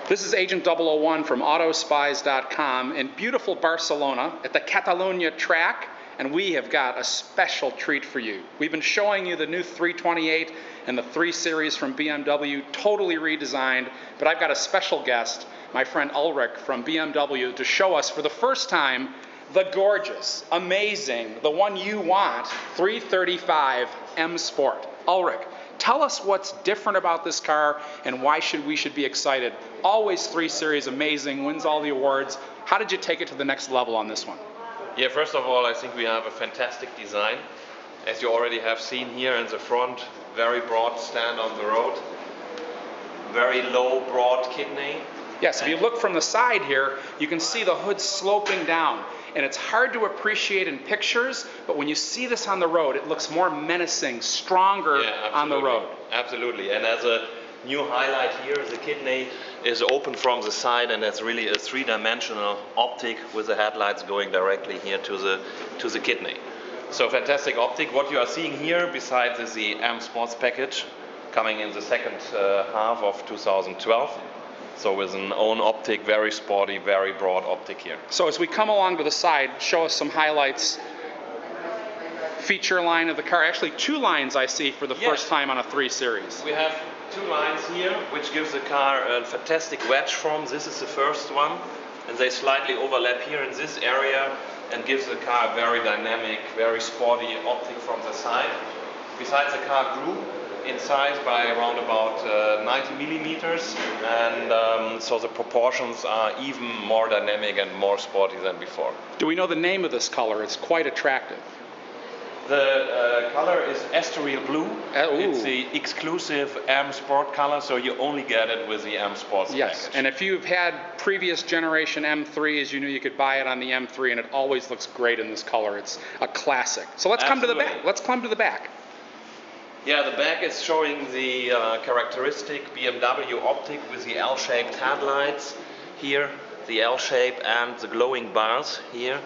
This is Agent 001 from Autospies.com in beautiful Barcelona at the Catalunya track, and we have got a special treat for you. We've been showing you the new 328 and the 3 Series from BMW, totally redesigned, but I've got a special guest, my friend Ulrich from BMW, to show us for the first time the gorgeous, amazing, the one you want, 335 M Sport. Ulrich, tell us what's different about this car and why we should be excited. Always 3 Series, amazing, wins all the awards. How did you take it to the next level on this one? Yeah, first of all, I think we have a fantastic design. As you already have seen here in the front, very broad stand on the road, very low, broad kidney. Yes, if you look from the side here, you can see the hood sloping down. And it's hard to appreciate in pictures, but when you see this on the road, it looks more menacing, stronger on the road. Absolutely. And as a new highlight here, the kidney is open from the side, and it's really a 3-dimensional optic with the headlights going directly here to the kidney. So fantastic optic. What you are seeing here, besides, is the M Sports package coming in the second half of 2012. So with an own optic, very sporty, very broad optic here. So as we come along to the side, show us some highlights. Feature line of the car, actually 2 lines I see for the first time on a 3 Series. We have 2 lines here, which gives the car a fantastic wedge form. This is the first one, and they slightly overlap here in this area and gives the car a very dynamic, very sporty optic from the side. Besides, the car grew in size by around about 90 millimeters, and so the proportions are even more dynamic and more sporty than before. Do we know the name of this color? It's quite attractive. The color is Estoril Blue. It's the exclusive M Sport color, so you only get it with the M Sports package. And if you've had previous generation M3s, you knew you could buy it on the M3, and it always looks great in this color. It's a classic. So let's come to the back. Let's come to the back. Yeah, the back is showing the characteristic BMW optic with the L-shaped headlights here, the L shape and the glowing bars here.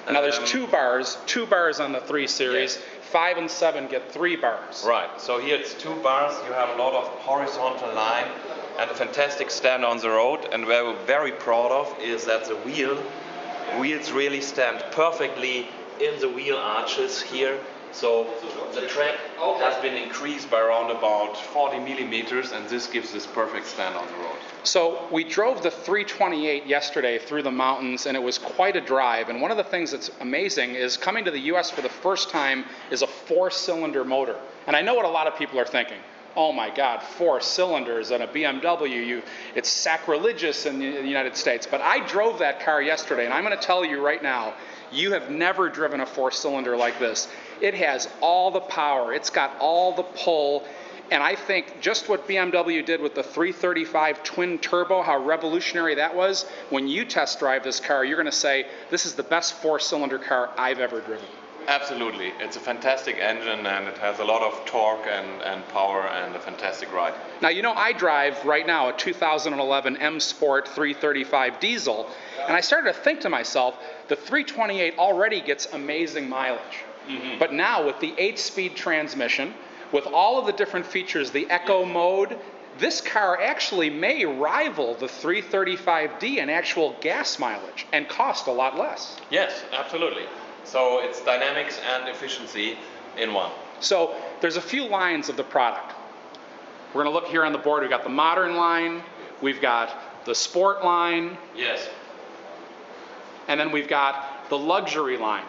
Now there's 2 bars on the 3 Series. Yes. 5 and 7 get 3 bars. Right, so here it's 2 bars, you have a lot of horizontal line and a fantastic stand on the road, and what we're very proud of is that the wheels really stand perfectly in the wheel arches here. So the track has been increased by around about 40 millimeters, and this gives this perfect stand on the road. So we drove the 328 yesterday through the mountains, and it was quite a drive. And one of the things that's amazing is coming to the US for the first time is a 4-cylinder motor. And I know what a lot of people are thinking. Oh my God, 4 cylinders on a BMW, it's sacrilegious in the United States. But I drove that car yesterday, and I'm going to tell you right now, you have never driven a 4-cylinder like this. It has all the power, it's got all the pull, and I think just what BMW did with the 335 twin turbo, how revolutionary that was, when you test drive this car, you're going to say, this is the best 4-cylinder car I've ever driven. Absolutely. It's a fantastic engine, and it has a lot of torque and power and a fantastic ride. Now, you know, I drive right now a 2011 M Sport 335 diesel, and I started to think to myself, the 328 already gets amazing mileage. But now with the 8-speed transmission, with all of the different features, the Eco mode, this car actually may rival the 335D in actual gas mileage and cost a lot less. Yes, absolutely. So it's dynamics and efficiency in one. So there's a few lines of the product. We're going to look here on the board. We've got the modern line, we've got the sport line, yes, and then we've got the luxury line.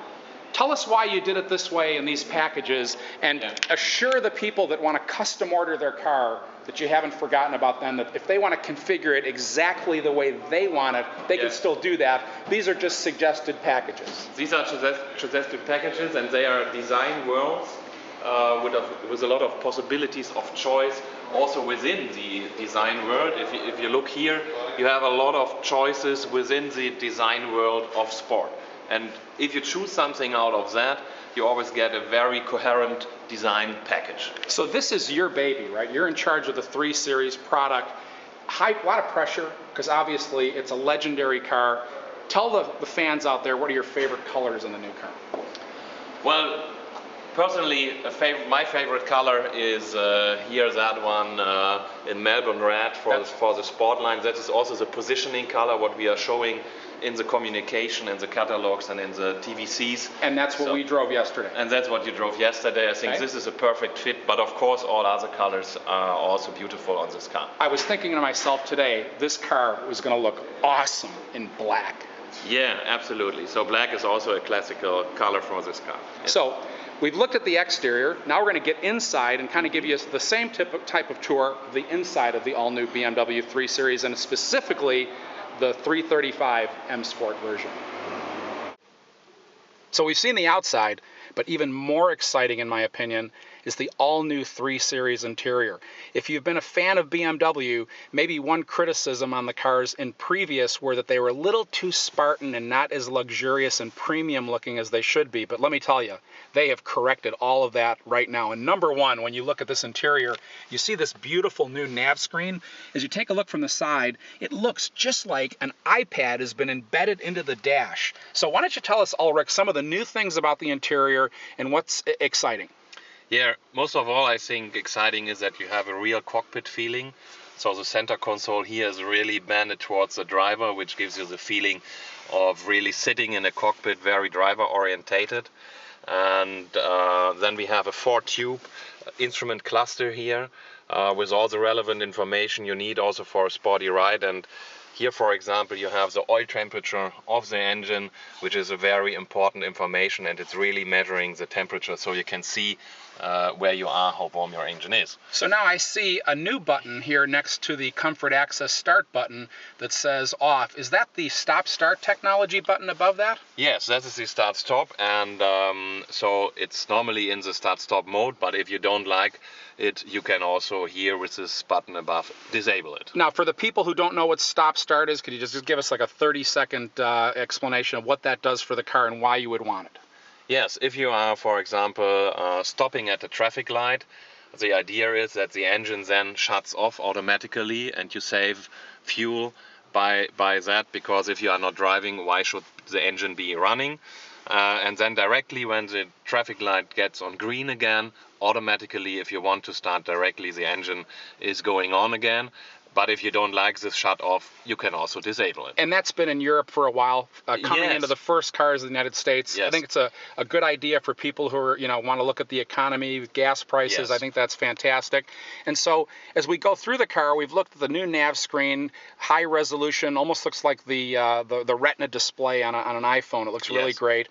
Tell us why you did it this way in these packages, and assure the people that want to custom order their car that you haven't forgotten about them, that if they want to configure it exactly the way they want it, they can still do that. These are just suggested packages. These are suggested packages, and they are design worlds with a lot of possibilities of choice also within the design world. If you look here, you have a lot of choices within the design world of sport. And if you choose something out of that, you always get a very coherent design package. So this is your baby, right? You're in charge of the 3 Series product. A lot of pressure, because obviously it's a legendary car. Tell the fans out there, what are your favorite colors in the new car? Well, Personally, my favorite color is here, that one in Melbourne Red for the Sport line. That is also the positioning color, what we are showing in the communication, in the catalogs, and in the TVCs. And that's what we drove yesterday. And that's what you drove yesterday. I think this is a perfect fit, but of course all other colors are also beautiful on this car. I was thinking to myself today, this car was going to look awesome in black. Yeah, absolutely. So black is also a classical color for this car. Yeah. So we've looked at the exterior. Now we're going to get inside and kind of give you the same type of tour of the inside of the all-new BMW 3 Series, and specifically the 335 M Sport version. So we've seen the outside, but even more exciting, in my opinion, is the all-new 3 Series interior. If you've been a fan of BMW, maybe one criticism on the cars in previous were that they were a little too Spartan and not as luxurious and premium looking as they should be. But let me tell you, they have corrected all of that right now. And number one, when you look at this interior, you see this beautiful new nav screen. As you take a look from the side, it looks just like an iPad has been embedded into the dash. So why don't you tell us, Ulrich, some of the new things about the interior and what's exciting? Yeah, most of all, I think exciting is that you have a real cockpit feeling. So the center console here is really bended towards the driver, which gives you the feeling of really sitting in a cockpit, very driver orientated. And then we have a 4-tube instrument cluster here with all the relevant information you need also for a sporty ride. And here, for example, you have the oil temperature of the engine, which is a very important information, and it's really measuring the temperature so you can see where you are, how warm your engine is. So now I see a new button here next to the Comfort Access Start button that says off. Is that the stop-start technology button above that? Yes, that is the start-stop, and so it's normally in the start-stop mode, but if you don't like it, you can also here with this button above disable it. Now, for the people who don't know what stop-start is, could you just give us like a 30-second explanation of what that does for the car and why you would want it? Yes, if you are, for example, stopping at a traffic light, the idea is that the engine then shuts off automatically and you save fuel by that, because if you are not driving, why should the engine be running? And then directly when the traffic light gets on green again, automatically, if you want to start directly, the engine is going on again. But if you don't like this shut off, you can also disable it. And that's been in Europe for a while, coming Yes. into the first cars in the United States. Yes. I think it's a good idea for people who are, want to look at the economy, gas prices. Yes. I think that's fantastic. And so as we go through the car, we've looked at the new nav screen, high resolution, almost looks like the Retina display on an iPhone. It looks really Yes. great.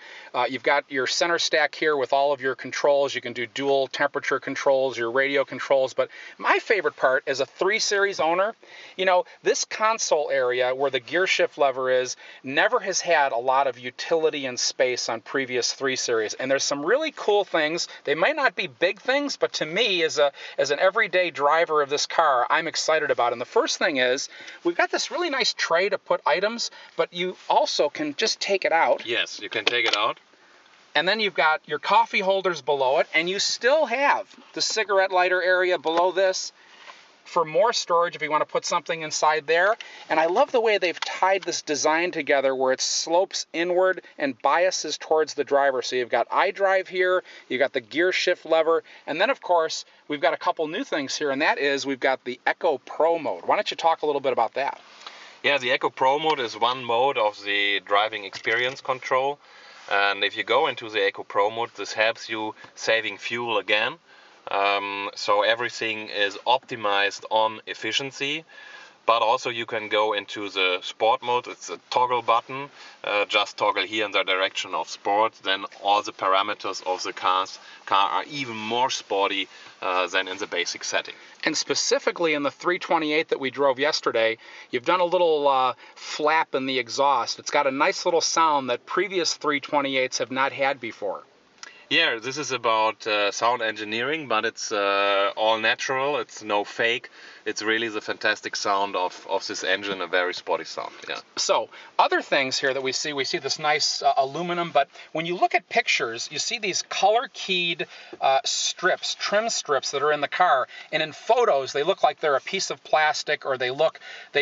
You've got your center stack here with all of your controls. You can do dual temperature controls, your radio controls. But my favorite part as a 3 Series owner, this console area where the gear shift lever is never has had a lot of utility and space on previous 3 Series. And there's some really cool things. They might not be big things, but to me, as an everyday driver of this car, I'm excited about it. And the first thing is, we've got this really nice tray to put items, but you also can just take it out. Yes, you can take it out. And then you've got your coffee holders below it, and you still have the cigarette lighter area below this for more storage if you want to put something inside there. And I love the way they've tied this design together where it slopes inward and biases towards the driver. So you've got iDrive here, you've got the gear shift lever, and then of course we've got a couple new things here, and that is we've got the Eco Pro mode. Why don't you talk a little bit about that? Yeah, the Eco Pro mode is one mode of the driving experience control. And if you go into the Eco Pro mode, this helps you saving fuel again. So everything is optimized on efficiency, but also you can go into the sport mode. It's a toggle button, just toggle here in the direction of sport. Then all the parameters of the car are even more sporty than in the basic setting. And specifically in the 328 that we drove yesterday, you've done a little flap in the exhaust. It's got a nice little sound that previous 328s have not had before. Yeah, this is about sound engineering, but it's all natural. It's no fake. It's really the fantastic sound of this engine, a very sporty sound. Yeah. So other things here that we see this nice aluminum, but when you look at pictures, you see these color-keyed strips, trim strips that are in the car, and in photos they look like they're a piece of plastic, or they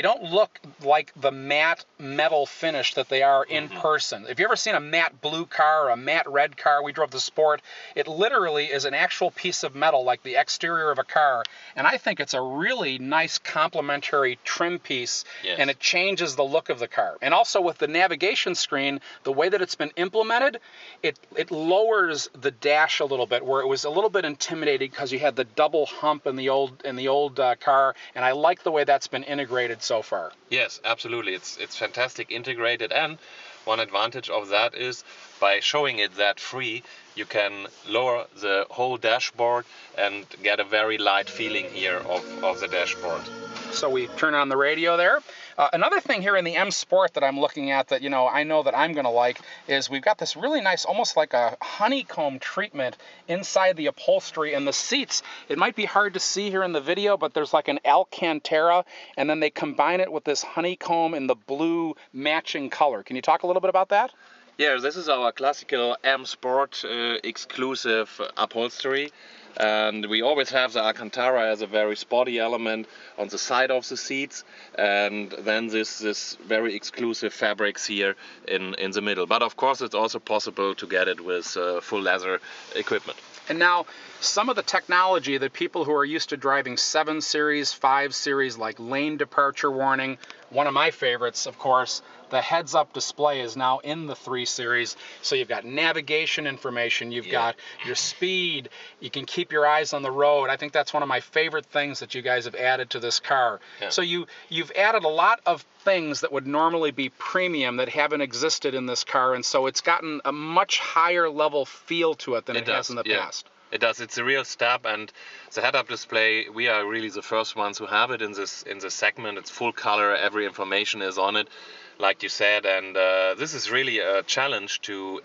don't look like the matte metal finish that they are in person. Have you ever seen a matte blue car or a matte red car? We drove the Sport. It literally is an actual piece of metal, like the exterior of a car, and I think it's a really nice complementary trim piece, Yes. and it changes the look of the car. And also with the navigation screen, the way that it's been implemented, it lowers the dash a little bit, where it was a little bit intimidating because you had the double hump in the old car, and I like the way that's been integrated so far. Yes, absolutely. It's fantastic integrated, and one advantage of that is by showing it that free, you can lower the whole dashboard and get a very light feeling here of the dashboard. So we turn on the radio there. Another thing here in the M Sport that I'm looking at that, I know that I'm going to like is we've got this really nice, almost like a honeycomb treatment inside the upholstery and the seats. It might be hard to see here in the video, but there's like an Alcantara, and then they combine it with this honeycomb in the blue matching color. Can you talk a little bit about that? Yeah, this is our classical M Sport exclusive upholstery. And we always have the Alcantara as a very sporty element on the side of the seats, and then this very exclusive fabrics here in the middle. But of course it's also possible to get it with full leather equipment. And now, some of the technology that people who are used to driving 7 Series, 5 Series, like lane departure warning, one of my favorites, of course, the heads-up display is now in the 3 Series. So you've got navigation information, you've got your speed, you can keep your eyes on the road. I think that's one of my favorite things that you guys have added to this car. Yeah. So you've added a lot of things that would normally be premium that haven't existed in this car, and so it's gotten a much higher level feel to it than it has in the past. It does. It's a real step, and the head-up display, we are really the first ones who have it in this segment. It's full color, every information is on it, like you said, and this is really a challenge to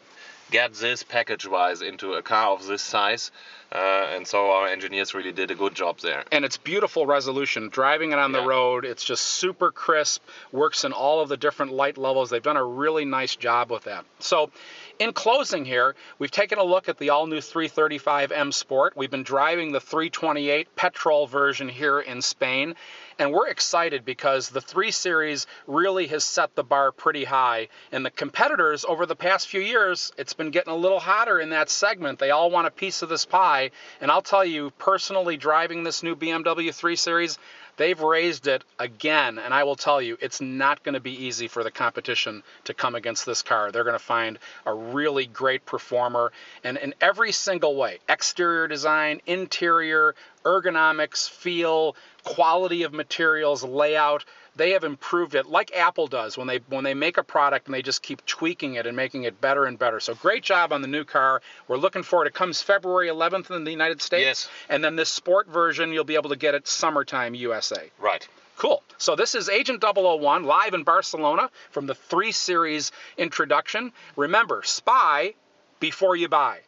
get this package-wise into a car of this size, and so our engineers really did a good job there. And it's beautiful resolution. Driving it on the road, it's just super crisp, works in all of the different light levels. They've done a really nice job with that. So, in closing here, we've taken a look at the all-new 335 M Sport. We've been driving the 328 petrol version here in Spain, and we're excited because the 3 Series really has set the bar pretty high, and the competitors over the past few years, it's been getting a little hotter in that segment. They all want a piece of this pie, and I'll tell you, personally driving this new BMW 3 Series, they've raised it again, and I will tell you, it's not going to be easy for the competition to come against this car. They're going to find a really great performer, and in every single way, exterior design, interior, ergonomics, feel, quality of materials, layout, they have improved it like Apple does when they make a product and they just keep tweaking it and making it better and better. So great job on the new car. We're looking forward. It comes February 11th in the United States. Yes. And then this sport version, you'll be able to get it summertime USA. Right. Cool. So this is Agent 001 live in Barcelona from the 3 Series introduction. Remember, spy before you buy.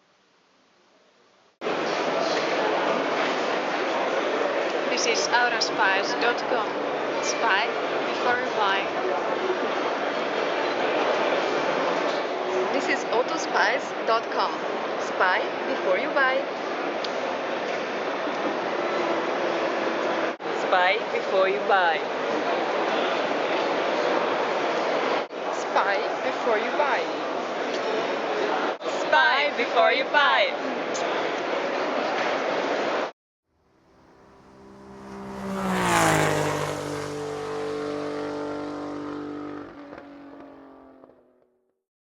This is autospies.com. Spy before you buy. This is autospies.com. Spy before you buy. Spy before you buy. Spy before you buy. Spy before you buy.